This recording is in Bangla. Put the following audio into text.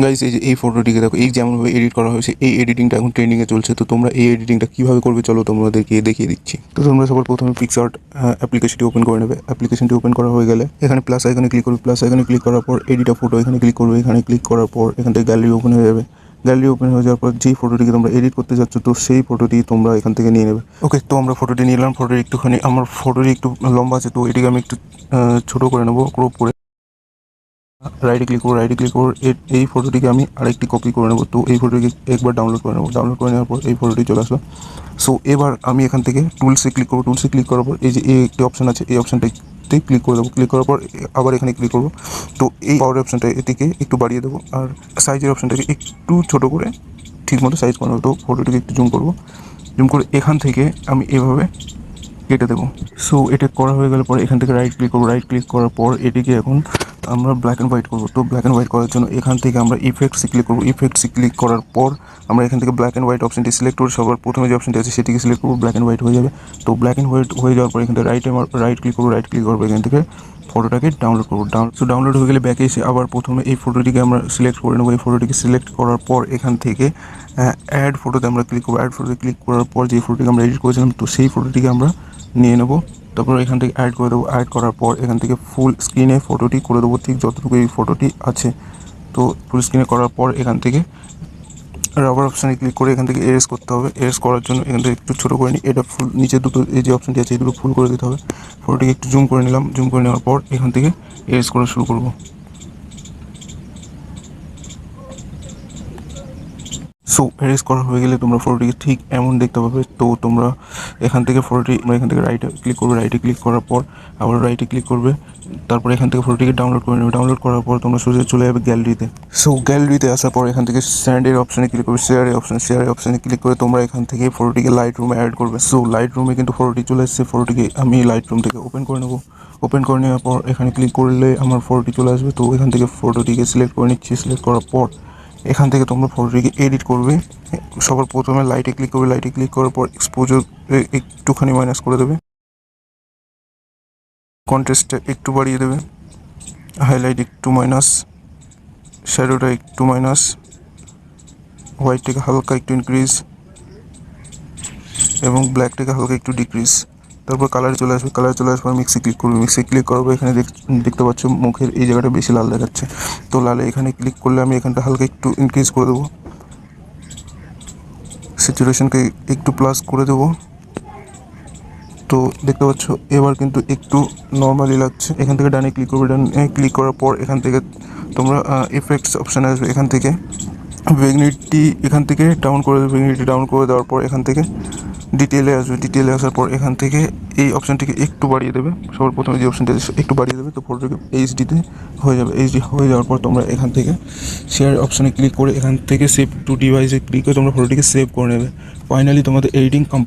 গাইস এই যে এই ফটোটিকে দেখো, এই যেমনভাবে এডিট করা হয়েছে, এই এডিটিংটা এখন ট্রেন্ডিংয়ে চলছে। তো তোমরা এই এডিটিংটা কীভাবে করবে চলো তোমাদেরকে দেখিয়ে দিচ্ছি। তো তোমরা সবার প্রথমে পিক্সার্ট অ্যাপ্লিকেশনটি ওপেন করে নেবে। অ্যাপ্লিকেশনটি ওপেন করা হয়ে গেলে এখানে প্লাস আইকনে ক্লিক করবে। প্লাস আইকনে ক্লিক করার পর এডিট আ ফটো এখানে ক্লিক করবে। এখানে ক্লিক করার পর এখান থেকে গ্যালারি ওপেন হয়ে যাবে। গ্যালারি ওপেন হয়ে যাওয়ার পর যেই ফটোটিকে তোমরা এডিট করতে যাচ্ছ তো সেই ফটোটি তোমরা এখান থেকে নিয়ে নেবে। ওকে, তো আমরা ফটোটি নিলাম। ফটোটি একটুখানি আমার ফটোটি একটু লম্বা আছে, তো এটিকে আমি একটু ছোটো করে নেবো, ক্রপ করে। রাইটে ক্লিক করবো, রাইটে ক্লিক করবো, এই ফটোটিকে আমি আরেকটি কপি করে নেবো। তো এই ফটোটিকে একবার ডাউনলোড করে নেবো। ডাউনলোড করে নেওয়ার পর এই ফটোটি চলে আসলো। সো এবার আমি এখান থেকে টুলসে ক্লিক করবো। টুলসে ক্লিক করার পর এই যে এই একটি অপশান আছে, এই অপশানটাতে ক্লিক করে দেবো। ক্লিক করার পর আবার এখানে ক্লিক করবো। তো এই পাওয়ার অপশানটা এটিকে একটু বাড়িয়ে দেবো, আর সাইজের অপশানটাকে একটু ছোটো করে ঠিকমতো সাইজ করে নেবো। তো ফটোটিকে একটু জুম করবো। জুম করে এখান থেকে আমি এভাবে কেটে দেবো। সো এটা করা হয়ে গেলে পরে এখান থেকে রাইট ক্লিক করবো। রাইট ক্লিক করার পর এটিকে এখন আমরা ব্ল্যাক অ্যান্ড হোয়াইট করবো। তো ব্ল্যাক অ্যান্ড হোয়াইট করার জন্য এখান থেকে আমরা ইফেক্টসে ক্লিক করবো। ইফেক্টসে ক্লিক করার পর আমরা এখান থেকে ব্ল্যাক অ্যান্ড হোয়াইট অপশানটি সিলেক্ট করে সবার প্রথমে যে অপশানটি আছে সেটিকে সিলেক্ট করবো। ব্ল্যাক অ্যান্ড হোয়াইট হয়ে যাবে। তো ব্ল্যাক অ্যান্ড হোয়াইট হয়ে যাওয়ার পর এখান থেকে রাইট ক্লিক করবো। রাইট ক্লিক করবো, এখান থেকে ফটোটাকে ডাউনলোড করবো। ডাউনলোড হয়ে গেলে ব্যাকে এসে আবার প্রথমে এই ফটোটিকে আমরা সিলেক্ট করে নেবো। এই ফটোটিকে সিলেক্ট করার পর এখান থেকে অ্যাড ফটোতে আমরা ক্লিক করবো। অ্যাড ফটোতে ক্লিক করার পর যে ফটোটিকে আমরা এডিট করেছিলাম তো সেই ফটোটিকে আমরা নিয়ে নেবো। তারপর এখান থেকে অ্যাড করে দেবো। অ্যাড করার পর এখান থেকে ফুল স্ক্রিনে ফটোটি করে দেবো, ঠিক যতটুকু এই ফটোটি আছে। তো ফুল স্ক্রিনে করার পর এখান থেকে রাবার অপশানে ক্লিক করে এখান থেকে এরেজ করতে হবে। এরেজ করার জন্য এখান থেকে একটু ছোটো করে নিই। এটা ফুল নিচে দুটো এই যে অপশানটি আছে এই দুটো ফুল করে দিতে হবে। ফটোটিকে একটু জুম করে নিলাম। জুম করে নেওয়ার পর এখান থেকে এরেজ করা শুরু করবো। সো এরেজ করা হয়ে গেলে তোমরা ফটোটিকে ঠিক এমন দেখতে পাবে। তো তোমরা এখান থেকে এখান থেকে রাইটে ক্লিক করবে। রাইটে ক্লিক করার পর আবার রাইটে ক্লিক করবে। তারপর এখান থেকে ফটোটিকে ডাউনলোড করে নেবে। ডাউনলোড করার পর তোমরা সোজা চলে যাবে গ্যালারিতে। সো গ্যালারিতে আসার পর এখান থেকে স্যান্ডের অপশানে ক্লিক করবে। শেয়ারের অপশানে ক্লিক করে তোমরা এখান থেকে ফটোটিকে লাইট রুমে অ্যাড করবে। সো লাইট রুমে কিন্তু ফটোটি চলে এসেছে। ফটোটিকে আমি লাইট রুম থেকে ওপেন করে নেবো। ওপেন করে নেওয়ার পর এখানে ক্লিক করলে আমার ফটোটি চলে আসবে। তো এখান থেকে ফটোটিকে সিলেক্ট করে নিচ্ছি। সিলেক্ট করার পর এখান থেকে তোমরা ফটোটিকে এডিট করবে। সবার প্রথমে লাইটে ক্লিক করবে। লাইটে ক্লিক করার পর এক্সপোজার একটুখানি মাইনাস করে দেবে। কন্ট্রাস্টটা একটু বাড়িয়ে দেবে। হাইলাইট একটু মাইনাস, শ্যাডোটা একটু মাইনাস, হোয়াইটটাকে হালকা একটু ইনক্রিজ এবং ব্ল্যাকটাকে হালকা একটু ডিক্রিজ। তারপর কালার চলে আসবে। কালার চলে আসার পর মিক্সে ক্লিক করবে। মিক্সে ক্লিক করার পর এখানে দেখতে পাচ্ছ মুখের এই জায়গাটা বেশি লাল দেখাচ্ছে। তো লালে এখানে ক্লিক করলে আমি এখানটা হালকা একটু ইনক্রিজ করে দেবো। স্যাচুরেশনকে একটু প্লাস করে দেবো। তো দেখতে পাচ্ছ এবার কিন্তু একটু নর্মালি লাগছে। এখান থেকে ডানে ক্লিক করবে। ডানে ক্লিক করার পর এখান থেকে তোমরা এফেক্টস অপশানে আসবে। এখান থেকে ভিগ্নিটি এখান থেকে ডাউন করে দেবে। ভিগ্নিটি ডাউন করে দেওয়ার পর এখান থেকে ডিটেলে আসবে। ডিটেলে আসার পর এখান থেকে এই অপশানটিকে একটু বাড়িয়ে দেবে। সবার প্রথমে যে অপশানটি আছে একটু বাড়িয়ে দেবে। তো ফটোটিকে এইচডিতে হয়ে যাবে। এইচডি হয়ে যাওয়ার পর তোমরা এখান থেকে শেয়ার অপশানে ক্লিক করে এখান থেকে সেভ টু ডিভাইসে ক্লিক করে তোমরা ফটোটিকে সেভ করে নেবে। ফাইনালি তোমাদের এডিটিং